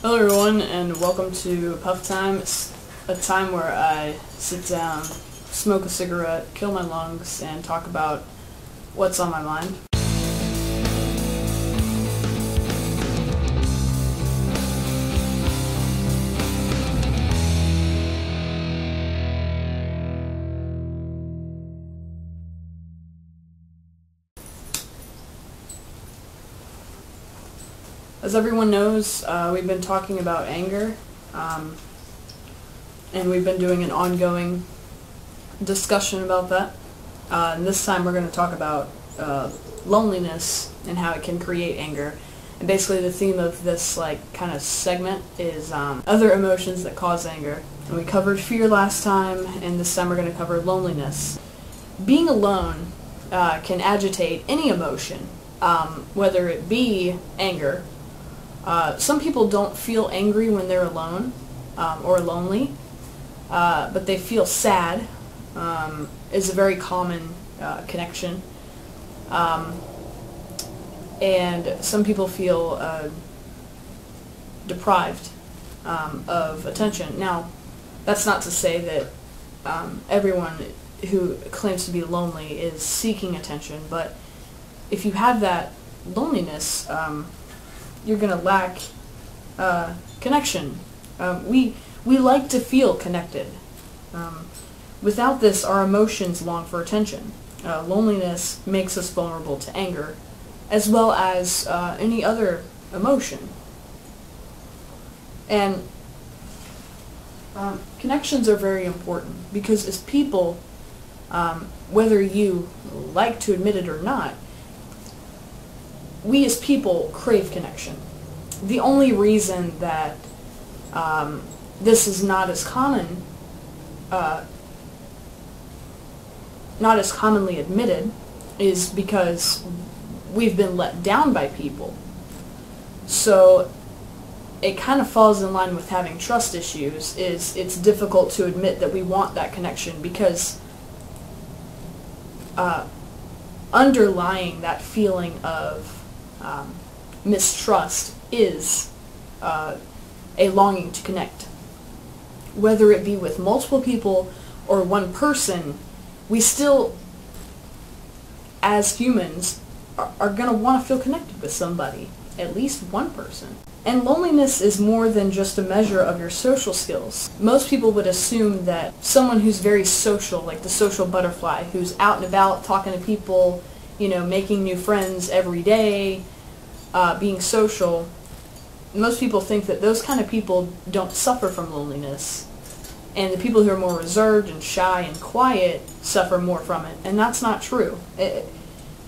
Hello everyone, and welcome to Puff Time. It's a time where I sit down, smoke a cigarette, kill my lungs, and talk about what's on my mind. As everyone knows, we've been talking about anger, and we've been doing an ongoing discussion about that. And this time we're going to talk about loneliness and how it can create anger. And basically the theme of this kind of segment is other emotions that cause anger. And we covered fear last time, and this time we're going to cover loneliness. Being alone can agitate any emotion, whether it be anger. Some people don't feel angry when they're alone or lonely, but they feel sad is a very common connection. And some people feel deprived of attention. Now, that's not to say that everyone who claims to be lonely is seeking attention, but if you have that loneliness, you're going to lack connection. We like to feel connected. Without this, our emotions long for attention. Loneliness makes us vulnerable to anger, as well as any other emotion. And connections are very important, because as people, whether you like to admit it or not, we as people crave connection. The only reason that this is not as commonly admitted is because we've been let down by people. So it kind of falls in line with having trust issues. It's difficult to admit that we want that connection, because underlying that feeling of mistrust is a longing to connect. Whether it be with multiple people or one person, we still, as humans, are going to want to feel connected with somebody, at least one person. And loneliness is more than just a measure of your social skills. Most people would assume that someone who's very social, like the social butterfly, who's out and about talking to people, making new friends every day, being social, most people think that those kind of people don't suffer from loneliness, and the people who are more reserved and shy and quiet suffer more from it. And that's not true.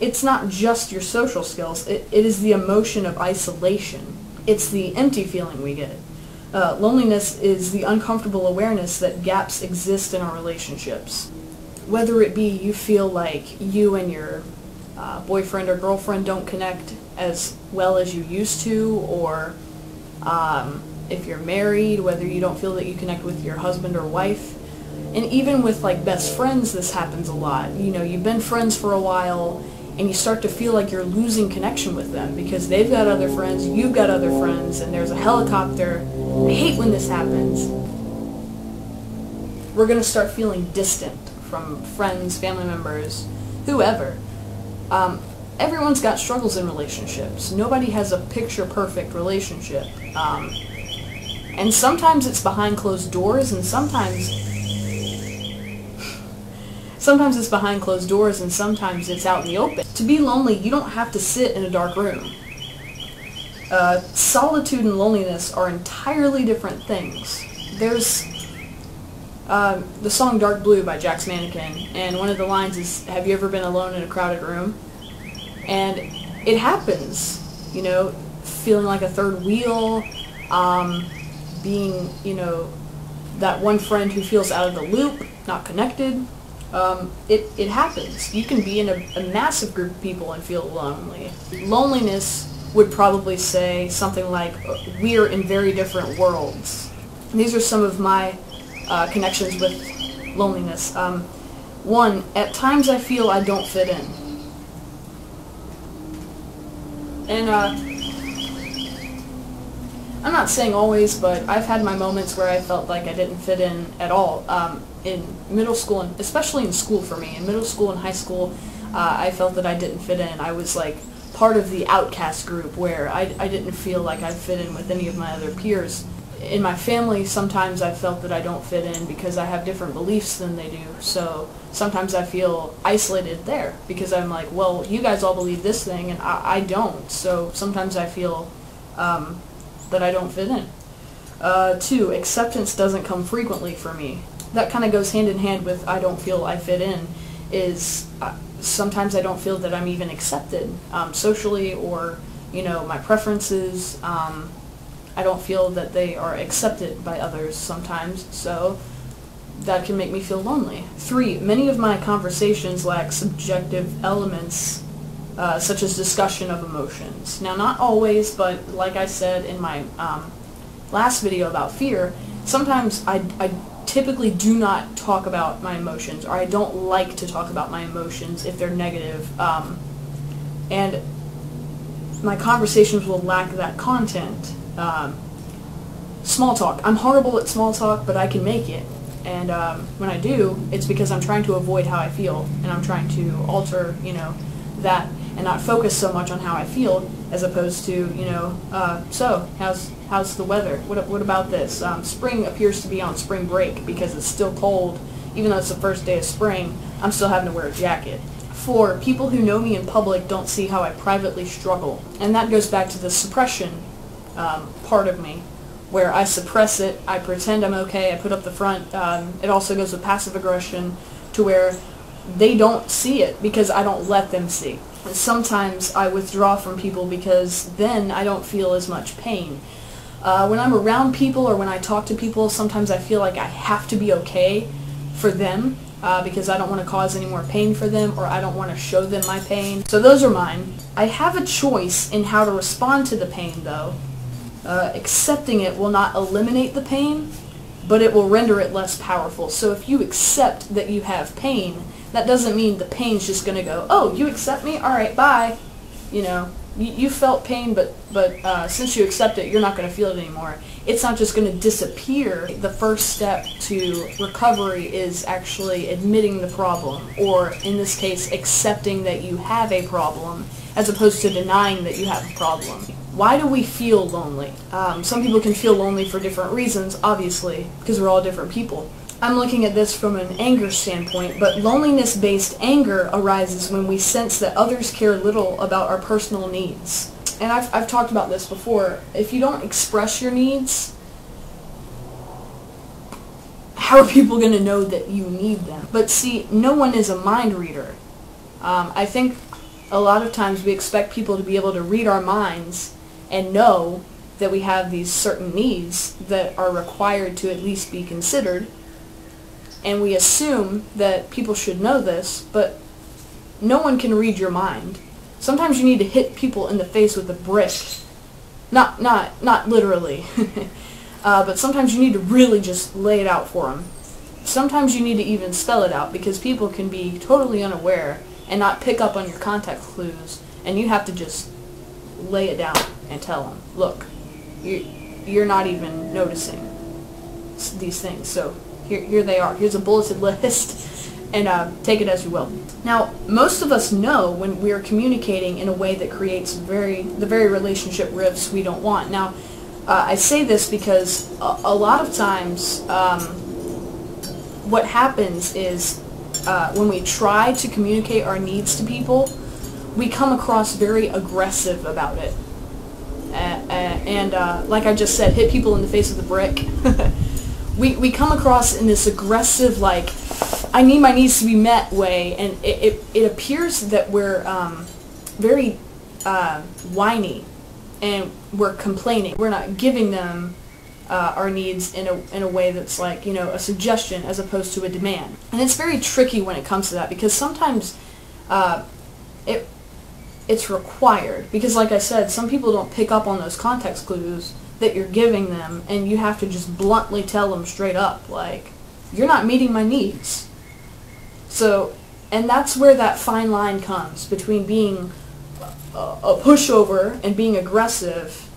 It's not just your social skills. It is the emotion of isolation. It's the empty feeling we get. Loneliness is the uncomfortable awareness that gaps exist in our relationships. Whether it be you feel like you and your boyfriend or girlfriend don't connect as well as you used to, or if you're married, whether you don't feel that you connect with your husband or wife. And even with best friends, this happens a lot. You've been friends for a while, and you start to feel like you're losing connection with them because they've got other friends, you've got other friends, and there's a helicopter. I hate when this happens. We're going to start feeling distant from friends, family members, whoever. Everyone's got struggles in relationships. Nobody has a picture-perfect relationship. And sometimes it's behind closed doors, and sometimes it's behind closed doors, and sometimes it's out in the open. To be lonely, you don't have to sit in a dark room. Solitude and loneliness are entirely different things. There's the song Dark Blue by Jack's Mannequin, and one of the lines is, "Have you ever been alone in a crowded room?" And it happens, feeling like a third wheel, being, that one friend who feels out of the loop, not connected. It happens. You can be in a massive group of people and feel lonely. Loneliness would probably say something like, we're in very different worlds. And these are some of my connections with loneliness. One, at times I feel I don't fit in. And I'm not saying always, but I've had my moments where I felt like I didn't fit in at all. In middle school, and especially in school for me, in middle school and high school, I felt that I didn't fit in. I was like part of the outcast group where I didn't feel like I fit in with any of my other peers. In my family, sometimes I felt that I don't fit in because I have different beliefs than they do. So sometimes I feel isolated there because I'm like, well, you guys all believe this thing and I don't. So sometimes I feel that I don't fit in. 2, acceptance doesn't come frequently for me. That kind of goes hand in hand with I don't feel I fit in, is sometimes I don't feel that I'm even accepted socially, or, you know, my preferences. I don't feel that they are accepted by others sometimes, so that can make me feel lonely. 3, many of my conversations lack subjective elements, such as discussion of emotions. Now, not always, but like I said in my last video about fear, sometimes I typically do not talk about my emotions, or I don't like to talk about my emotions if they're negative, and my conversations will lack that content. Small talk. I'm horrible at small talk, but I can make it. And when I do, it's because I'm trying to avoid how I feel, and I'm trying to alter, you know, that, and not focus so much on how I feel, as opposed to, you know, so, how's the weather? What about this? Spring appears to be on spring break because it's still cold. Even though it's the first day of spring, I'm still having to wear a jacket. 4, people who know me in public don't see how I privately struggle. And that goes back to the suppression part of me, where I suppress it, I pretend I'm okay, I put up the front. It also goes with passive aggression, to where they don't see it because I don't let them see. And sometimes I withdraw from people because then I don't feel as much pain. When I'm around people or when I talk to people, sometimes I feel like I have to be okay for them because I don't want to cause any more pain for them, or I don't want to show them my pain. So those are mine. I have a choice in how to respond to the pain, though. Accepting it will not eliminate the pain, but it will render it less powerful. So if you accept that you have pain, that doesn't mean the pain's just going to go, oh, you accept me? All right, bye. You know, you felt pain, but since you accept it, you're not going to feel it anymore. It's not just going to disappear. The first step to recovery is actually admitting the problem, or in this case, accepting that you have a problem, as opposed to denying that you have a problem. Why do we feel lonely? Some people can feel lonely for different reasons, obviously, because we're all different people. I'm looking at this from an anger standpoint, but loneliness-based anger arises when we sense that others care little about our personal needs. And I've talked about this before. If you don't express your needs, how are people going to know that you need them? But see, no one is a mind reader. I think a lot of times we expect people to be able to read our minds and know that we have these certain needs that are required to at least be considered. And we assume that people should know this, but no one can read your mind. Sometimes you need to hit people in the face with a brick. Not literally. But sometimes you need to really just lay it out for them. Sometimes you need to even spell it out, because people can be totally unaware and not pick up on your context clues, and you have to just lay it down and tell them, look, you're not even noticing these things, so here they are. Here's a bulleted list, and take it as you will. Now, most of us know when we're communicating in a way that creates the very relationship rifts we don't want. Now, I say this because a lot of times what happens is when we try to communicate our needs to people, we come across very aggressive about it. And like I just said, hit people in the face with a brick. we come across in this aggressive, like, I need my needs to be met way, and it appears that we're very whiny, and we're complaining. We're not giving them our needs in a way that's like, you know, a suggestion as opposed to a demand. And it's very tricky when it comes to that, because sometimes it's required, because like I said, some people don't pick up on those context clues that you're giving them, and you have to just bluntly tell them straight up, like, you're not meeting my needs. So, and that's where that fine line comes between being a pushover and being aggressive,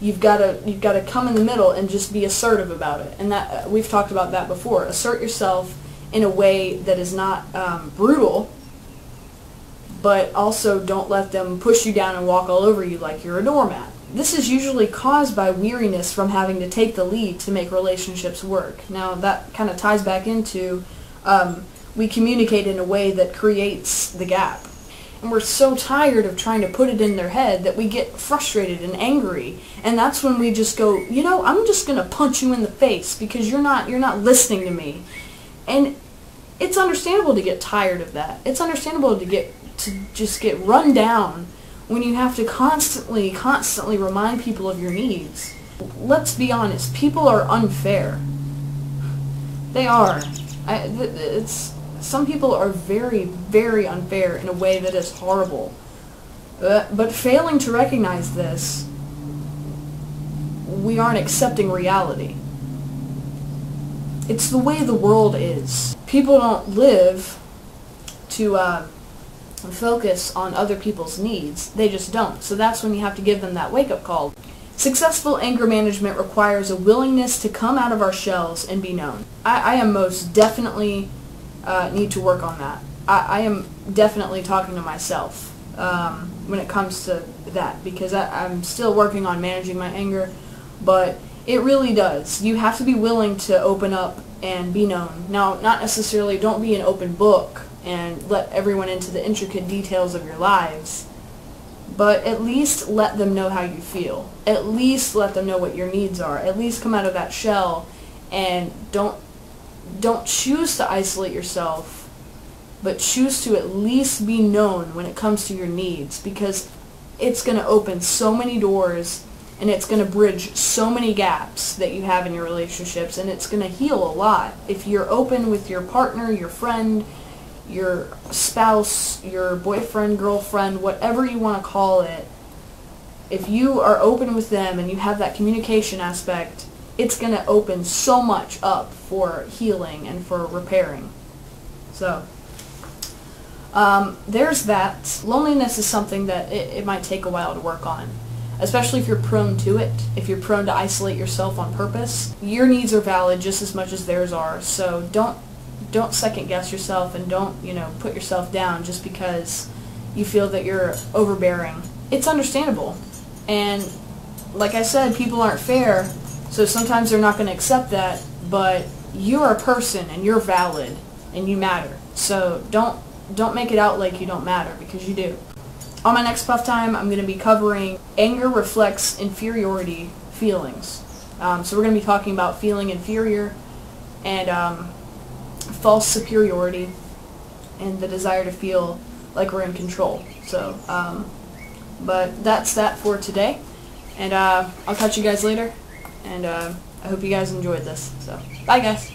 You've got to come in the middle and just be assertive about it. And that we've talked about that before. Assert yourself in a way that is not brutal, but also don't let them push you down and walk all over you like you're a doormat. This is usually caused by weariness from having to take the lead to make relationships work. Now that kind of ties back into we communicate in a way that creates the gap. And we're so tired of trying to put it in their head that we get frustrated and angry. And that's when we just go, you know, I'm just going to punch you in the face because you're not listening to me. And it's understandable to get tired of that. It's understandable to just get run down when you have to constantly remind people of your needs. Let's be honest, people are unfair. They are. Some people are very, very unfair in a way that is horrible. But failing to recognize this, we aren't accepting reality. It's the way the world is. People don't live to focus on other people's needs. They just don't. So that's when you have to give them that wake-up call. Successful anger management requires a willingness to come out of our shells and be known. I am most definitely need to work on that. I am definitely talking to myself when it comes to that, because I'm still working on managing my anger, but it really does. You have to be willing to open up and be known. Now, not necessarily don't be an open book and let everyone into the intricate details of your lives, but at least let them know how you feel. At least let them know what your needs are. At least come out of that shell and don't choose to isolate yourself, but choose to at least be known when it comes to your needs, because it's going to open so many doors and it's going to bridge so many gaps that you have in your relationships, and it's going to heal a lot. If you're open with your partner, your friend, your spouse, your boyfriend, girlfriend, whatever you want to call it, if you are open with them and you have that communication aspect, it's going to open so much up for healing and for repairing. So, there's that. Loneliness is something that it might take a while to work on, especially if you're prone to it, if you're prone to isolate yourself on purpose. Your needs are valid just as much as theirs are, so don't second guess yourself, and don't, put yourself down just because you feel that you're overbearing. It's understandable. And like I said, people aren't fair, so sometimes they're not going to accept that, but you're a person and you're valid and you matter. So don't make it out like you don't matter, because you do. On my next Puff Time, I'm going to be covering anger reflects inferiority feelings. So we're going to be talking about feeling inferior and false superiority and the desire to feel like we're in control. So, but that's that for today, and I'll catch you guys later, and I hope you guys enjoyed this. So, bye guys.